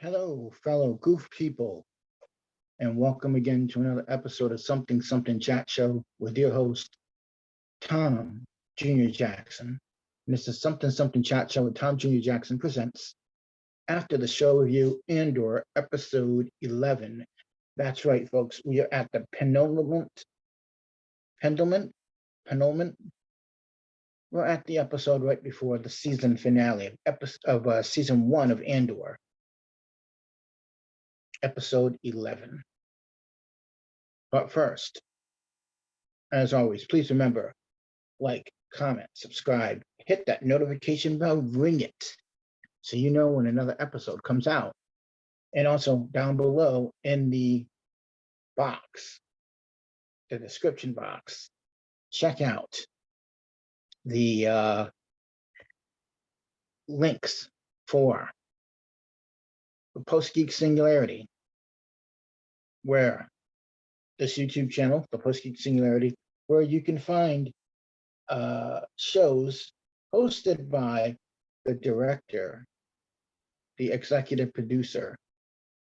Hello, fellow goof people, and welcome again to another episode of Something Something Chat Show with your host, Tom Jr. Jackson. And this is Something Something Chat Show with Tom Jr. Jackson presents After the Show Review Andor, episode 11. That's right, folks. We are at the penultimate. We're at the episode right before the season finale of season 1 of Andor, episode 11. But first, as always, please remember, like, comment, subscribe, hit that notification bell, ring it, so you know when another episode comes out. And also down below in the box, the description box, check out the links for the Post Geek Singularity, where this YouTube channel, the Post Geek Singularity, where you can find shows hosted by the director, the executive producer,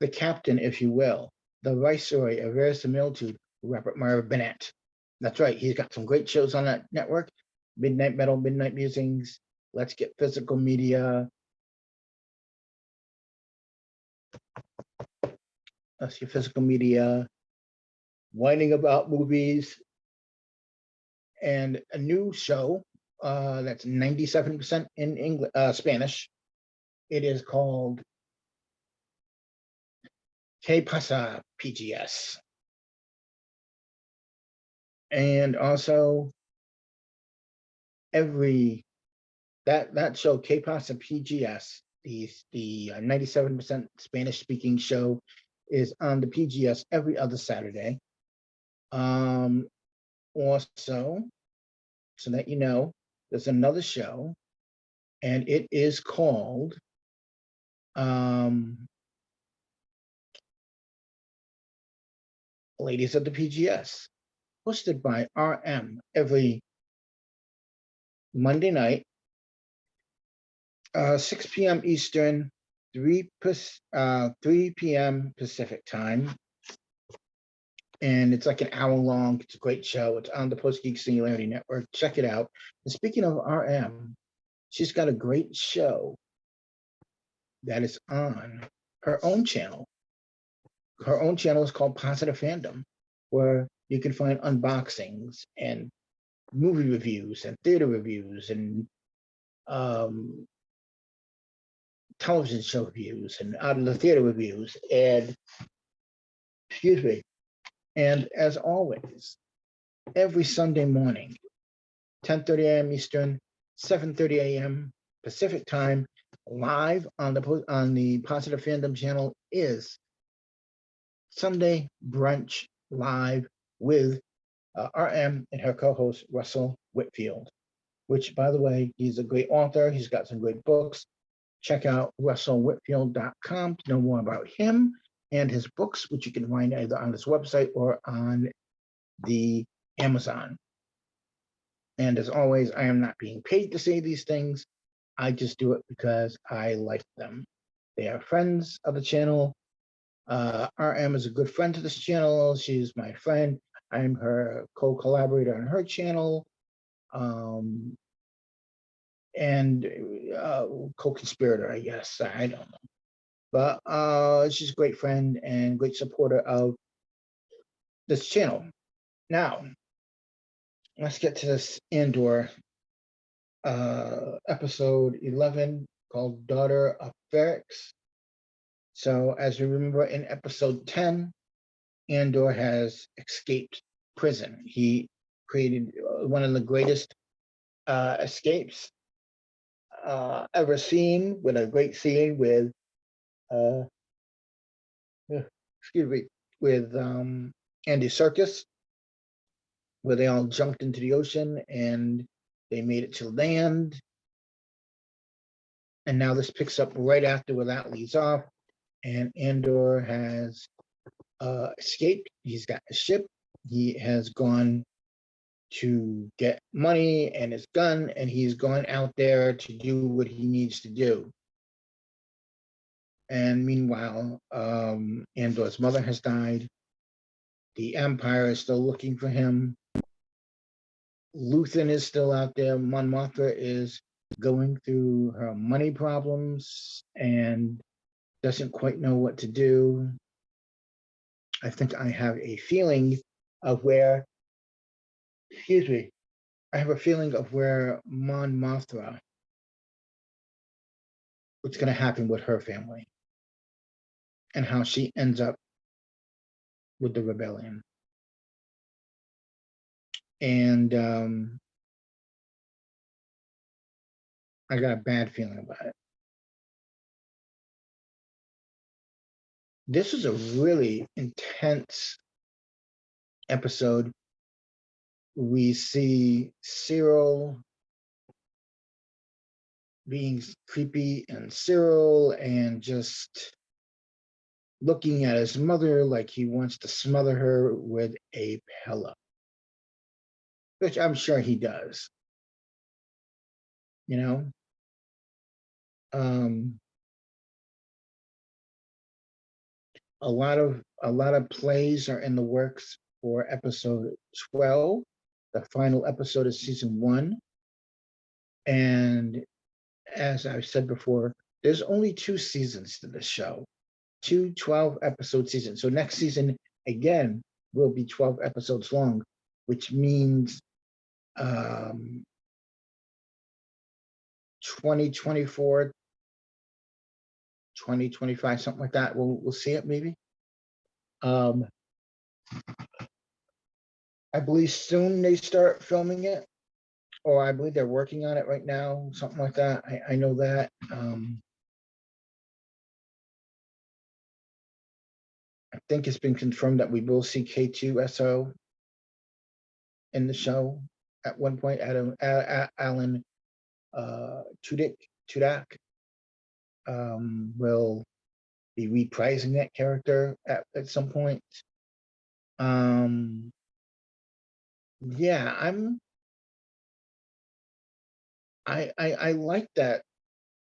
the captain, if you will, the viceroy of verisimilitude, Robert Mara Bennett. That's right, he's got some great shows on that network: Midnight Metal, Midnight Musings, Let's Get Physical Media, Whining About Movies, and a new show that's 97% in English, Spanish. It is called Que Pasa PGS. And also that show, Que Pasa PGS, the 97% Spanish speaking show, is on the PGS every other Saturday. Also, so that you know, there's another show, and it is called Ladies of the PGS, hosted by RM every Monday night, 6 p.m. Eastern, 3 p.m. Pacific time. And it's like an hour long. It's a great show. It's on the Post Geek Singularity Network. Check it out. And speaking of RM, she's got a great show that is on her own channel. Her own channel is called Positive Fandom, where you can find unboxings and movie reviews and theater reviews and television show reviews and out of the theater reviews. And excuse me. And as always, every Sunday morning, 10:30 a.m. Eastern, 7:30 a.m. Pacific time, live on the Positive Fandom channel is Sunday Brunch Live with RM and her co-host Russell Whitfield, which, by the way, he's a great author. He's got some great books. Check out russellwhitfield.com to know more about him and his books, which you can find either on his website or on the Amazon. And as always, I am not being paid to say these things. I just do it because I like them. They are friends of the channel. RM is a good friend to this channel. She's my friend. I'm her co-collaborator on her channel. And co-conspirator, I guess. I don't know. But she's a great friend and great supporter of this channel. Now, let's get to this Andor episode 11 called Daughter of Ferrix. So as you remember, in episode 10, Andor has escaped prison. He created one of the greatest escapes ever seen, with a great scene with Andy Serkis, where they all jumped into the ocean and they made it to land. And now this picks up right after where that leaves off. And Andor has escaped. He's got a ship. He has gone to get money and his gun, and he's gone out there to do what he needs to do. And meanwhile, Andor's mother has died. The Empire is still looking for him. Luthen is still out there. Mon Mothma is going through her money problems and doesn't quite know what to do. I think I have a feeling of where, excuse me, I have a feeling of where Mon Mothma, what's going to happen with her family and how she ends up with the rebellion. And I got a bad feeling about it. This was a really intense episode. We see Cyril being creepy and Cyril and just looking at his mother like he wants to smother her with a pillow, which I'm sure he does, you know? Um, a lot of plays are in the works for episode 12, the final episode of season 1. And as I've said before, there's only 2 seasons to this show, 2 12-episode seasons. So next season, again, will be 12 episodes long, which means 2024, 2025, something like that. We'll see it maybe. Um, I believe soon they start filming it, or I believe they're working on it right now, something like that. I know that. I think it's been confirmed that we will see K2SO in the show at one point. Alan Tudyk will be reprising that character at some point. Yeah, I like that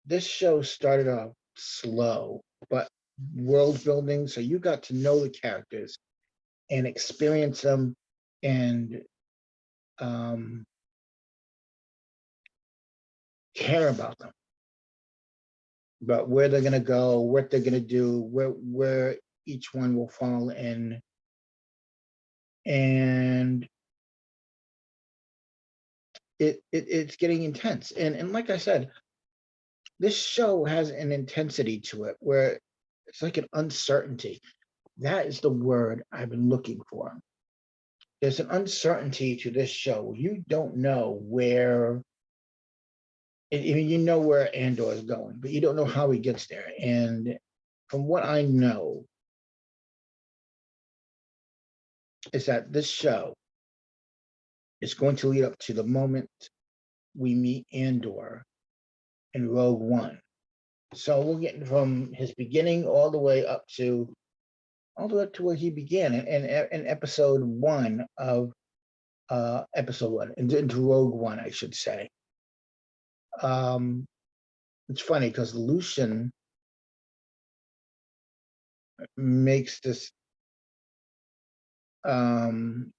this show started off slow, but world building. So you got to know the characters and experience them and um, care about them, about where they're gonna go, what they're gonna do, where each one will fall in, and it's getting intense. And like I said, this show has an intensity to it where it's like an uncertainty. That is the word I've been looking for. There's an uncertainty to this show. You don't know where, you know where Andor is going, but you don't know how he gets there. And from what I know, is that this show is going to lead up to the moment we meet Andor in Rogue One. So we're getting from his beginning all the way up to where he began in episode 1 of episode 1, into Rogue One, I should say. It's funny because Lucian makes this the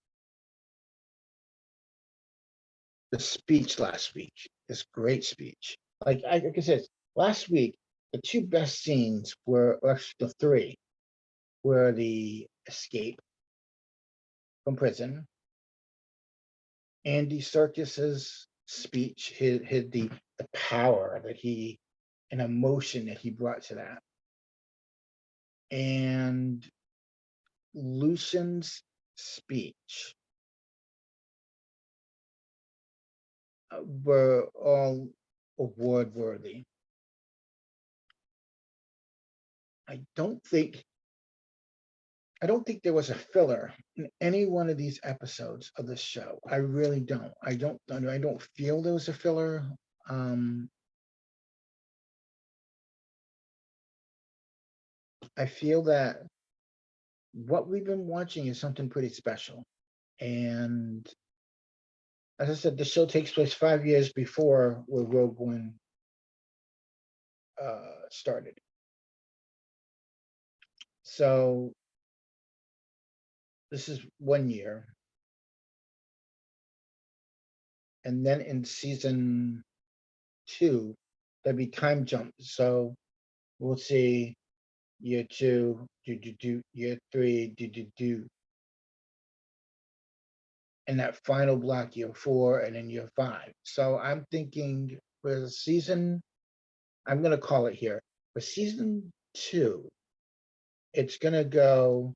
speech last week, this great speech. Like I said, last week, the 2 best scenes were, or actually the 3, were the escape from prison, Andy Serkis's speech, the power that he, an emotion that he brought to that, and Lucian's speech were all award worthy. I don't think there was a filler in any one of these episodes of the show. I really don't. I don't feel there was a filler. I feel that what we've been watching is something pretty special. And as I said, the show takes place 5 years before where Rogue One started. So this is 1 year. And then in season 2, there'll be time jumps. So we'll see year 2, year 3, and that final block, year 4, and then year 5. So I'm thinking for season, I'm going to call it here. For season 2, it's going to go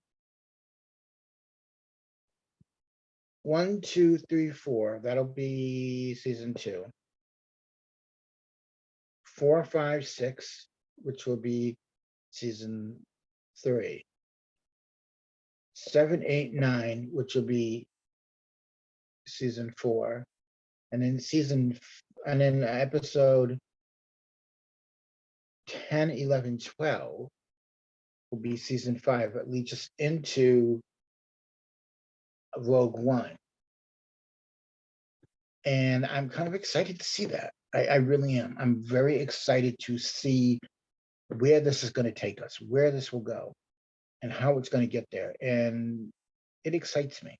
1, 2, 3, 4. That'll be season 2. 4, 5, 6, which will be season 3. 7, 8, 9, which will be season 4. And then episode 10, 11, 12 will be season 5. It leads us into Rogue One. And I'm kind of excited to see that. I really am. I'm very excited to see where this is going to take us, where this will go, and how it's going to get there. And it excites me.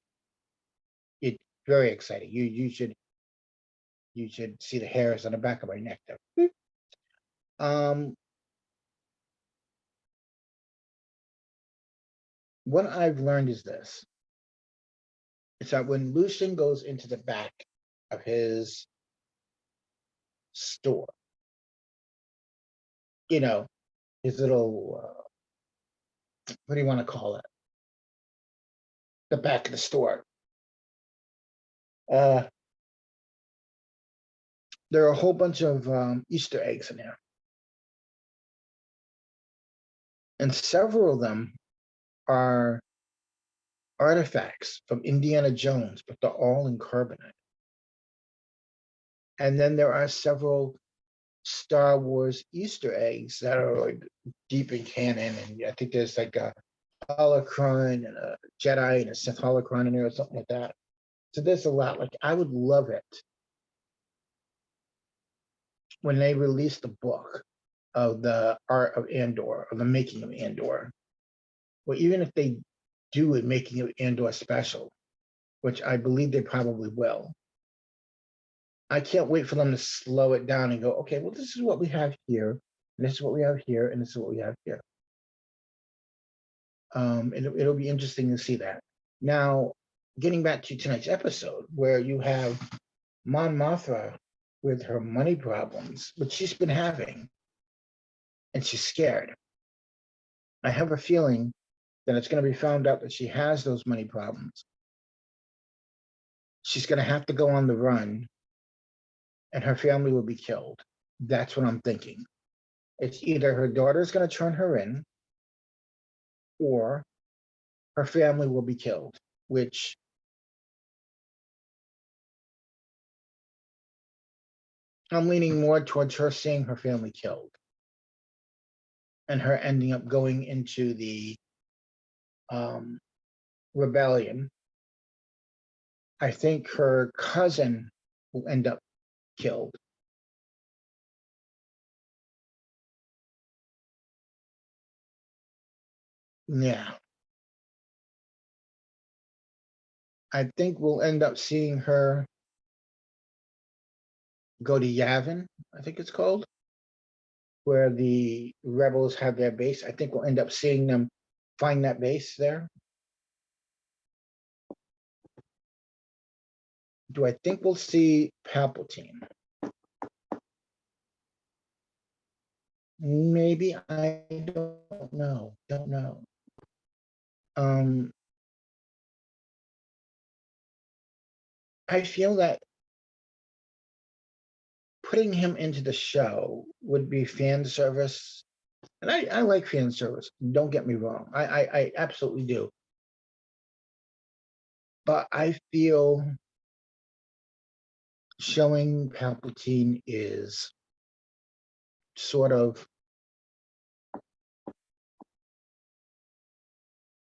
It's very exciting. You should see the hairs on the back of my neck there. What I've learned is this. It's that when Lucian goes into the back of his store, his little, what do you want to call it? The back of the store. There are a whole bunch of Easter eggs in there. And several of them are artifacts from Indiana Jones, but they're all in carbonite. And then there are several Star Wars Easter eggs that are like deep in canon. And I think there's like a holocron and a Jedi and a Sith holocron in there or something like that. So there's a lot. Like I would love it when they release the book of the art of Andor, or the making of Andor. Well, even if they do a making of Andor special, which I believe they probably will, I can't wait for them to slow it down and go, okay, well, this is what we have here, and this is what we have here, and this is what we have here. It'll be interesting to see that. Now, getting back to tonight's episode, where you have Mon Mothma with her money problems, which she's been having, and she's scared. I have a feeling that it's going to be found out that she has those money problems. She's going to have to go on the run, and her family will be killed. That's what I'm thinking. It's either her daughter's going to turn her in, or her family will be killed, which I'm leaning more towards her seeing her family killed and her ending up going into the rebellion. I think her cousin will end up killed. Yeah. I think we'll end up seeing her go to Yavin, I think it's called, where the rebels have their base. I think we'll end up seeing them find that base there. Do I think we'll see Palpatine? Maybe. I don't know. I feel that putting him into the show would be fan service. And I like fan service. Don't get me wrong. I absolutely do. But I feel showing Palpatine is sort of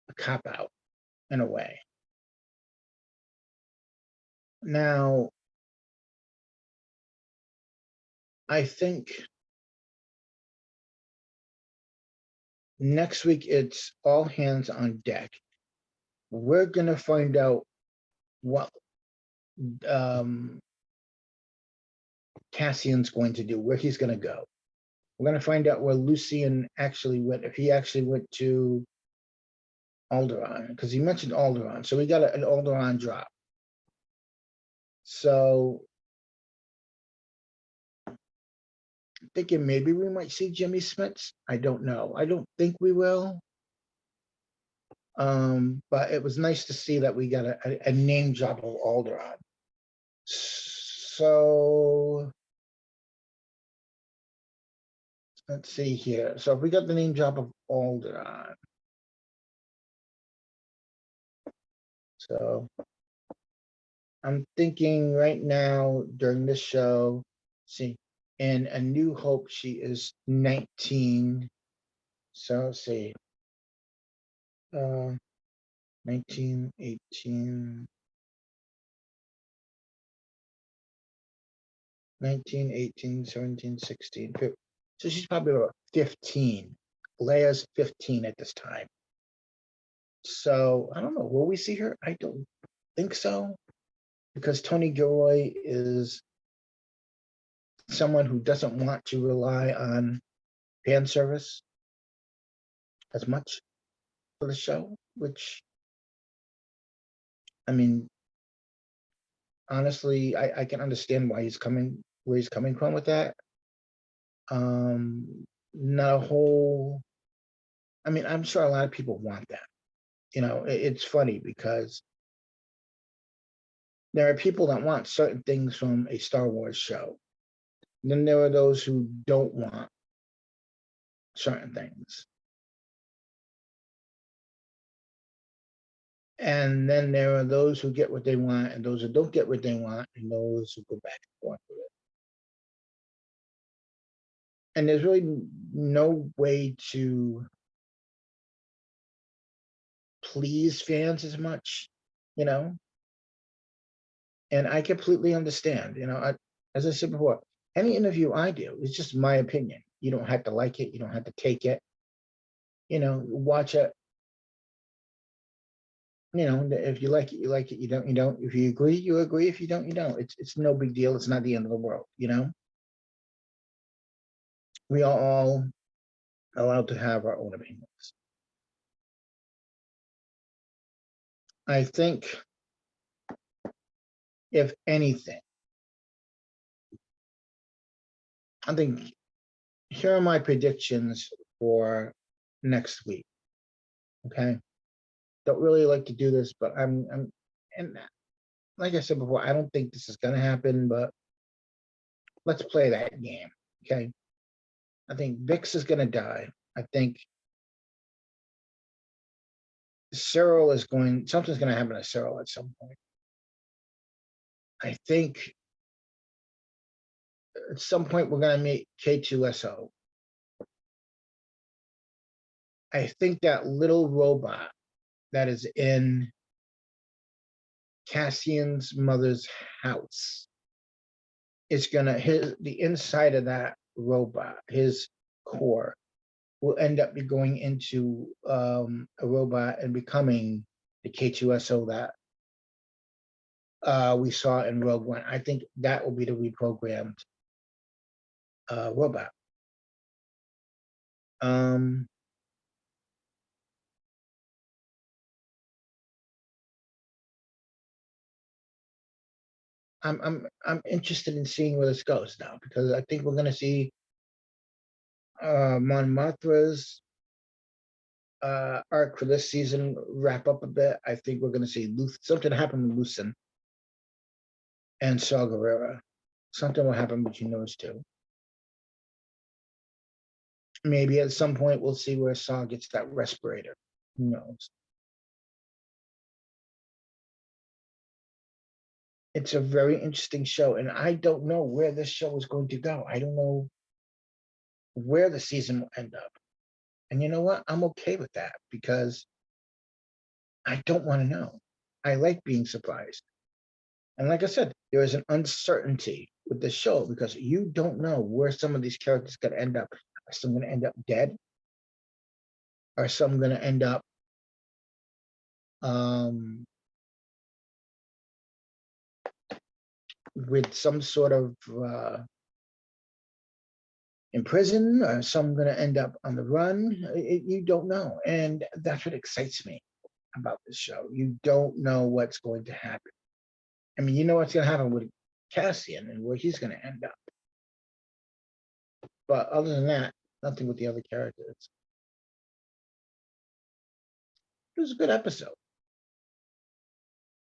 a cop out in a way. Now, I think Next week, it's all hands on deck. We're going to find out what um, Cassian's going to do, where he's going to go. We're going to find out where Lucian actually went, if he actually went to Alderaan, because he mentioned Alderaan. So we got an Alderaan drop. So thinking maybe we might see Jimmy Smits. I don't know. I don't think we will. But it was nice to see that we got a name drop of Alderaan. So let's see here. So if we got the name drop of Alderaan, so I'm thinking right now during this show, see, in A New Hope, she is 19. So let's see, 19, 18, 19, 18, 17, 16, 15. So she's probably about 15. Leia's 15 at this time. So I don't know. Will we see her? I don't think so, because Tony Gilroy is someone who doesn't want to rely on fan service as much for the show, which, I mean, honestly, I can understand why where he's coming from with that. Not a whole, I mean, I'm sure a lot of people want that. It's funny because there are people that want certain things from a Star Wars show. And then there are those who don't want certain things. And then there are those who get what they want and those who don't get what they want and those who go back and forth with it. And there's really no way to please fans as much, you know? And I completely understand, as I said before, any interview I do is just my opinion. You don't have to like it. You don't have to take it. Watch it. If you like it, you like it. You don't, you don't. If you agree, you agree. If you don't, you don't. It's no big deal. It's not the end of the world, We are all allowed to have our own opinions. I think, if anything, I think here are my predictions for next week. Okay. Don't really like to do this, but and like I said before, I don't think this is gonna happen, but let's play that game. Okay. I think Vix is gonna die. I think something's gonna happen to Cyril at some point. I think at some point we're gonna meet K2SO. I think that little robot that is in Cassian's mother's house is the inside of that robot, his core, will end up going into a robot and becoming the K2SO that we saw in Rogue One. I think that will be the reprogrammed robot. I'm interested in seeing where this goes now, because I think we're going to see Mon Mothma's arc for this season wrap up a bit. I think we're going to see something happen with Lucen and Saw Gerrera. Something will happen between those two. Maybe at some point we'll see where Saw gets that respirator. Who knows? It's a very interesting show, and I don't know where this show is going to go. I don't know where the season will end up. And you know what? I'm okay with that, because I don't want to know. I like being surprised. And like I said, there is an uncertainty with the show because you don't know where some of these characters could end up. Are some going to end up dead? Are some going to end up with some sort of in prison? Are some going to end up on the run? You don't know. And that's what excites me about this show. You don't know what's going to happen. I mean, you know what's going to happen with Cassian and where he's going to end up. But other than that, nothing with the other characters. It was a good episode.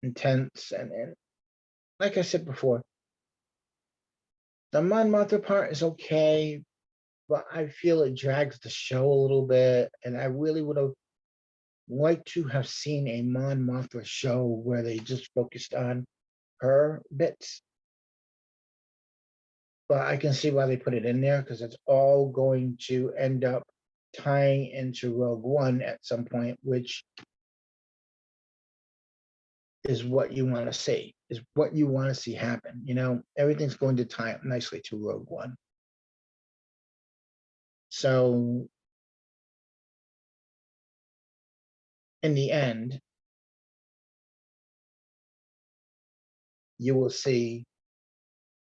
Intense and like I said before, the Mon Mothma part is okay, but I feel it drags the show a little bit, and I really would have liked to have seen a Mon Mothma show where they just focused on her bits. But I can see why they put it in there, because it's all going to end up tying into Rogue One at some point, which is what you want to see, is what you want to see happen. You know, everything's going to tie up nicely to Rogue One. So in the end, you will see,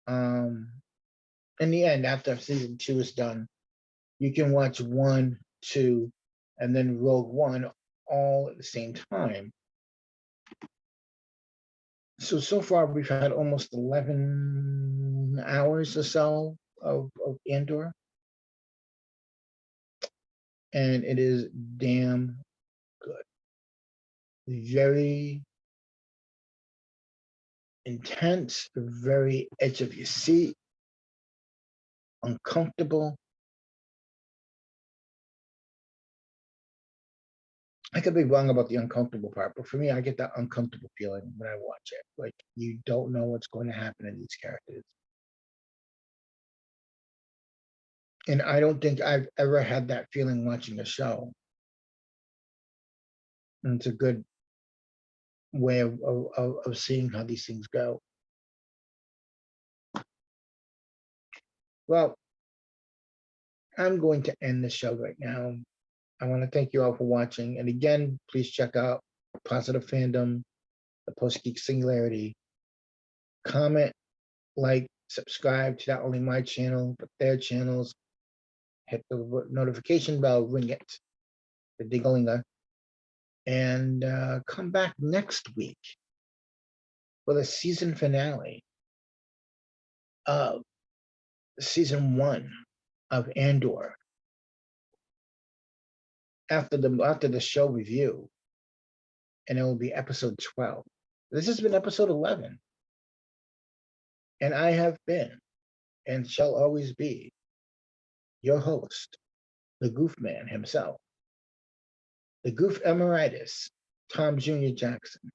in the end, after season 2 is done, you can watch 1, 2, and then Rogue One all at the same time. So far we've had almost 11 hours or so of Andor. And it is damn good. Very intense, very edge of your seat, uncomfortable. I could be wrong about the uncomfortable part, but for me, I get that uncomfortable feeling when I watch it. Like you don't know what's going to happen to these characters. And I don't think I've ever had that feeling watching a show. And it's a good way of seeing how these things go. Well, I'm going to end the show right now. I want to thank you all for watching. And again, please check out Positive Fandom, the Post Geek Singularity. Comment, like, subscribe to not only my channel, but their channels. Hit the notification bell, ring it, the dingalinga. And come back next week for the season finale of season 1 of Andor. After the show review, and it will be episode 12. This has been episode 11. And I have been, and shall always be, your host, the Goof Man himself, the Goof Emeritus, Tom Jr. Jackson.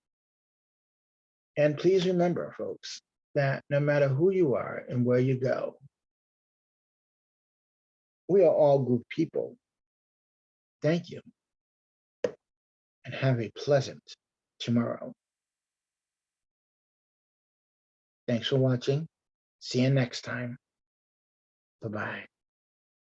And please remember, folks, that no matter who you are and where you go, we are all Goof people. Thank you, and have a pleasant tomorrow. Thanks for watching. See you next time. Bye-bye.